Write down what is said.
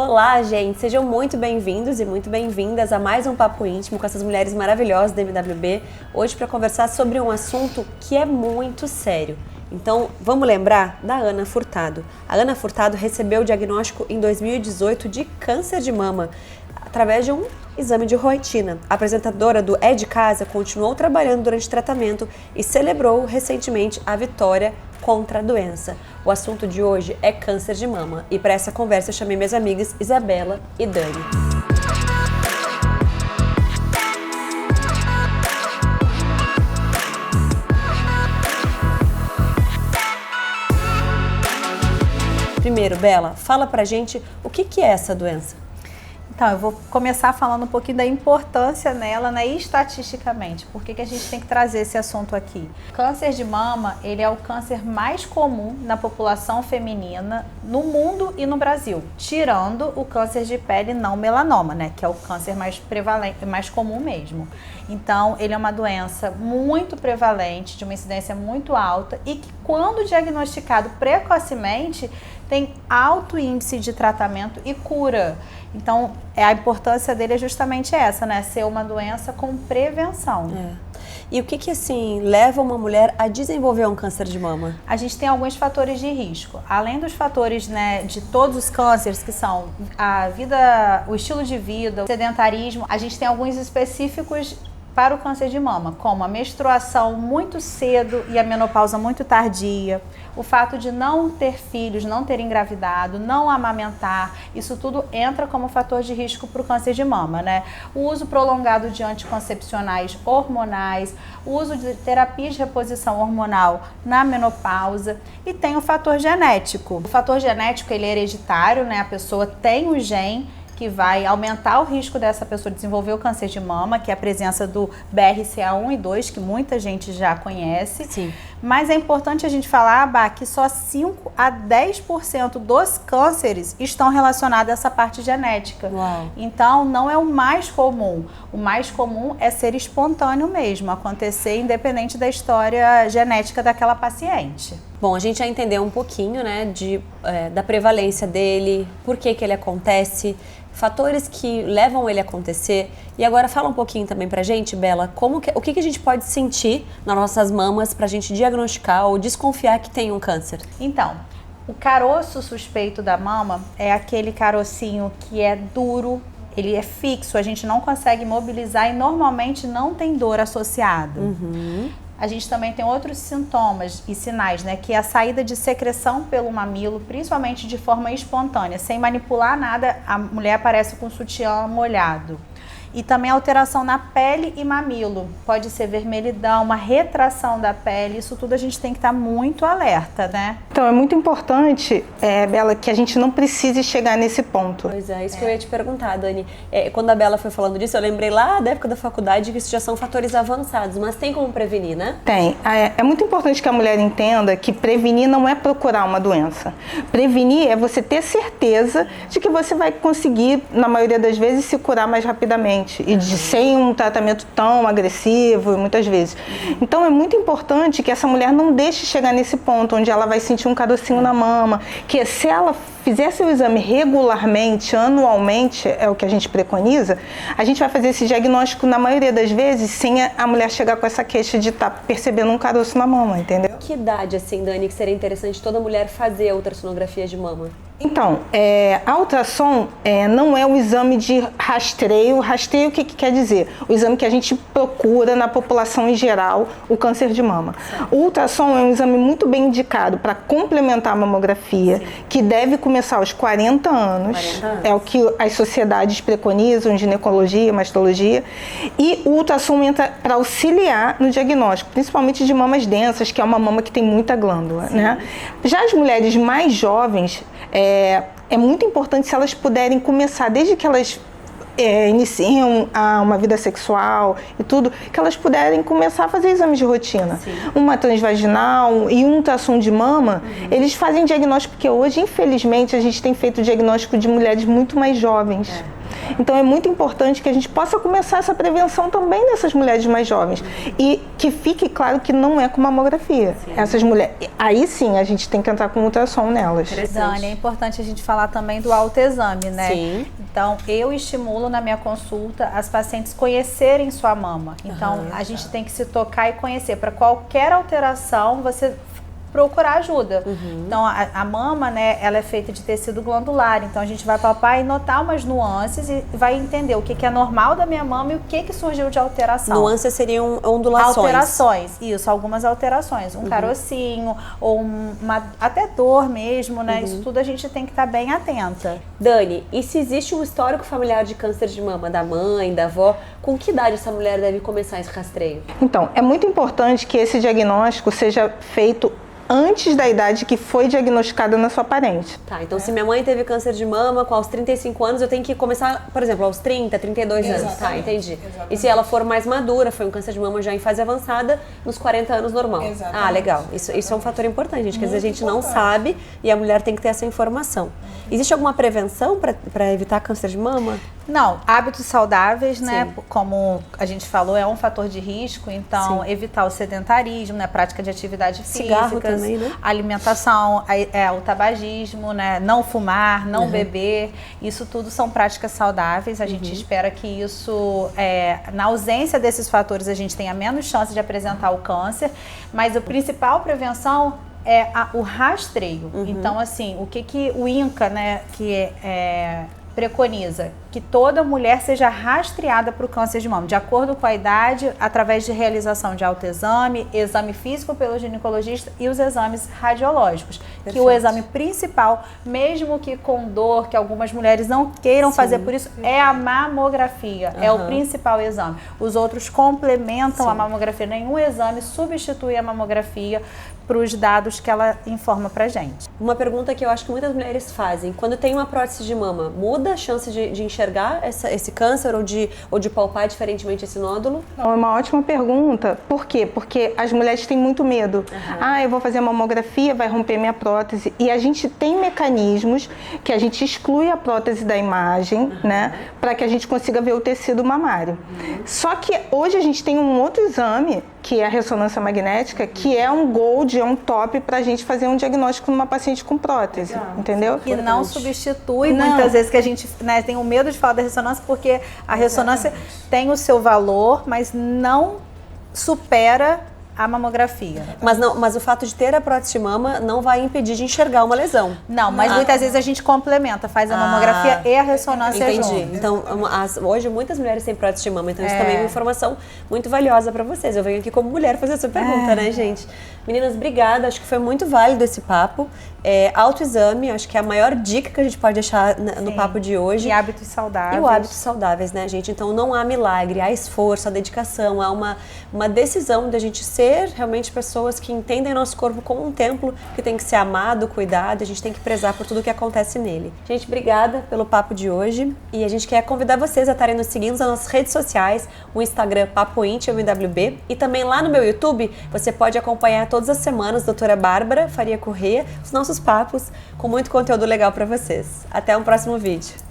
Olá, gente! Sejam muito bem-vindos e muito bem-vindas a mais um Papo Íntimo com essas mulheres maravilhosas da MWB. Hoje para conversar sobre um assunto que é muito sério. Então, vamos lembrar da Ana Furtado. A Ana Furtado recebeu o diagnóstico em 2018 de câncer de mama, através de um exame de rotina. A apresentadora do É de Casa continuou trabalhando durante o tratamento e celebrou recentemente a vitória contra a doença. O assunto de hoje é câncer de mama e para essa conversa eu chamei minhas amigas Isabela e Dani. Primeiro, Bela, fala pra gente o que é essa doença. Então, eu vou começar falando um pouquinho da importância nela, né, estatisticamente. Por que a gente tem que trazer esse assunto aqui? O câncer de mama, ele é o câncer mais comum na população feminina no mundo e no Brasil, tirando o câncer de pele não melanoma, né, que é o câncer mais prevalente, mais comum mesmo. Então, ele é uma doença muito prevalente, de uma incidência muito alta e que, quando diagnosticado precocemente, tem alto índice de tratamento e cura. Então, a importância dele é justamente essa, né? Ser uma doença com prevenção. E o que assim, leva uma mulher a desenvolver um câncer de mama? A gente tem alguns fatores de risco. Além dos fatores, né, de todos os cânceres, que são a vida, o estilo de vida, o sedentarismo, a gente tem alguns específicos para o câncer de mama, como a menstruação muito cedo e a menopausa muito tardia, o fato de não ter filhos, não ter engravidado, não amamentar, isso tudo entra como fator de risco para o câncer de mama, né? O uso prolongado de anticoncepcionais hormonais, o uso de terapias de reposição hormonal na menopausa e tem o fator genético. O fator genético, ele é hereditário, né? A pessoa tem o gene que vai aumentar o risco dessa pessoa desenvolver o câncer de mama, que é a presença do BRCA1 e 2, que muita gente já conhece. Sim. Mas é importante a gente falar, Bá, que só 5 a 10% dos cânceres estão relacionados a essa parte genética. Uau. Então, não é o mais comum. O mais comum é ser espontâneo mesmo, acontecer independente da história genética daquela paciente. Bom, a gente já entendeu um pouquinho, né, da prevalência dele, por que ele acontece, fatores que levam ele a acontecer. E agora fala um pouquinho também pra gente, Bela, o que a gente pode sentir nas nossas mamas pra gente diagnosticar ou desconfiar que tem um câncer? Então, o caroço suspeito da mama é aquele carocinho que é duro, ele é fixo, a gente não consegue mobilizar e normalmente não tem dor associada. A gente também tem outros sintomas e sinais, né? Que é a saída de secreção pelo mamilo, principalmente de forma espontânea. Sem manipular nada, a mulher aparece com o sutiã molhado. E também alteração na pele e mamilo. Pode ser vermelhidão, uma retração da pele. Isso tudo a gente tem que estar muito alerta, né? Então é muito importante, Bela, que a gente não precise chegar nesse ponto. Pois é, isso que eu ia te perguntar, Dani. Quando a Bela foi falando disso, eu lembrei lá da época da faculdade que isso já são fatores avançados, mas tem como prevenir, né? Tem. É muito importante que a mulher entenda que prevenir não é procurar uma doença. Prevenir é você ter certeza de que você vai conseguir, na maioria das vezes, se curar mais rapidamente. E sem um tratamento tão agressivo, muitas vezes. Então é muito importante que essa mulher não deixe chegar nesse ponto onde ela vai sentir um carocinho na mama, que se ela fizesse o exame regularmente, anualmente, é o que a gente preconiza, a gente vai fazer esse diagnóstico na maioria das vezes sem a mulher chegar com essa queixa de estar percebendo um caroço na mama, entendeu? Que idade, assim, Dani, que seria interessante toda mulher fazer a ultrassonografia de mama? Então, a ultrassom não é um exame de rastreio. Rastreio o que quer dizer? O exame que a gente procura na população em geral, o câncer de mama. O ultrassom é um exame muito bem indicado para complementar a mamografia, que deve começar aos 40 anos. É o que as sociedades preconizam, ginecologia, mastologia. E o ultrassom entra para auxiliar no diagnóstico, principalmente de mamas densas, que é uma mama que tem muita glândula, né? Já as mulheres mais jovens, é muito importante se elas puderem começar, desde que elas iniciam uma vida sexual e tudo, que elas puderem começar a fazer exames de rotina. Sim. Uma transvaginal e um ultrassom de mama, eles fazem diagnóstico, porque hoje, infelizmente, a gente tem feito diagnóstico de mulheres muito mais jovens. Então é muito importante que a gente possa começar essa prevenção também nessas mulheres mais jovens. E que fique claro que não é com mamografia. Essas mulheres, aí sim a gente tem que entrar com ultrassom nelas. Dani, é importante a gente falar também do autoexame, né? Sim. Então, eu estimulo na minha consulta as pacientes conhecerem sua mama. Então, a gente tem que se tocar e conhecer. Para qualquer alteração, você procurar ajuda. Então, a mama, né, ela é feita de tecido glandular. Então, a gente vai palpar e notar umas nuances e vai entender o que é normal da minha mama e o que surgiu de alteração. Nuances seriam ondulações. Alterações, isso, algumas alterações. Um carocinho ou até dor mesmo, né? Isso tudo a gente tem que estar bem atenta. Dani, e se existe um histórico familiar de câncer de mama da mãe, da avó, com que idade essa mulher deve começar esse rastreio? Então, é muito importante que esse diagnóstico seja feito antes da idade que foi diagnosticada na sua parente. Tá, então se minha mãe teve câncer de mama aos 35 anos, eu tenho que começar, por exemplo, aos 30, 32 anos. Tá, entendi. Exatamente. E se ela for mais madura, foi um câncer de mama já em fase avançada, nos 40 anos normal. Exatamente. Ah, legal. Isso é um fator importante, gente, que às vezes a gente não importante. sabe e a mulher tem que ter essa informação. Existe alguma prevenção para evitar câncer de mama? Não, hábitos saudáveis, né? Sim. Como a gente falou, é um fator de risco, então evitar o sedentarismo, né? Prática de atividade Cigarro física, também, né? alimentação, o tabagismo, né? Não fumar, não beber, isso tudo são práticas saudáveis. A gente espera que isso, na ausência desses fatores, a gente tenha menos chance de apresentar o câncer, mas a principal prevenção é o rastreio. Então, assim, o que o INCA, né, preconiza? Que toda mulher seja rastreada para o câncer de mama, de acordo com a idade, através de realização de autoexame, exame físico pelo ginecologista e os exames radiológicos. Perfeito. Que o exame principal, mesmo que com dor, que algumas mulheres não queiram fazer por isso, é a mamografia, é o principal exame. Os outros complementam a mamografia, nenhum exame substitui a mamografia para os dados que ela informa para gente. Uma pergunta que eu acho que muitas mulheres fazem: quando tem uma prótese de mama, muda a chance de enxergar esse câncer ou de palpar diferentemente esse nódulo? Não, é uma ótima pergunta. Por quê? Porque as mulheres têm muito medo. Ah, eu vou fazer a mamografia, vai romper minha prótese. E a gente tem mecanismos que a gente exclui a prótese da imagem, né? Para que a gente consiga ver o tecido mamário. Só que hoje a gente tem um outro exame, que é a ressonância magnética, que é um gold, é um top para a gente fazer um diagnóstico numa paciente com prótese, entendeu? Que não substitui Não. muitas vezes, que a gente, né, tem o medo de falar da ressonância, porque a ressonância tem o seu valor, mas não supera a mamografia. Mas o fato de ter a prótese de mama não vai impedir de enxergar uma lesão. Não, mas muitas vezes a gente complementa, faz a mamografia e a ressonância Entendi. junto. Então, hoje muitas mulheres têm prótese de mama, então isso também é uma informação muito valiosa para vocês. Eu venho aqui como mulher fazer essa pergunta, né, gente? Meninas, obrigada. Acho que foi muito válido esse papo. Autoexame, acho que é a maior dica que a gente pode deixar no papo de hoje. E hábitos saudáveis. E o hábitos saudáveis, né, gente? Então não há milagre, há esforço, há dedicação, há uma decisão de a gente ser realmente pessoas que entendem nosso corpo como um templo que tem que ser amado, cuidado, a gente tem que prezar por tudo que acontece nele. Gente, obrigada pelo papo de hoje e a gente quer convidar vocês a estarem nos seguindo nas nossas redes sociais, o Instagram Papo Íntimo MWB, e também lá no meu YouTube você pode acompanhar todas as semanas doutora Bárbara Faria Corrêa, os nossos papos com muito conteúdo legal para vocês. Até um próximo vídeo.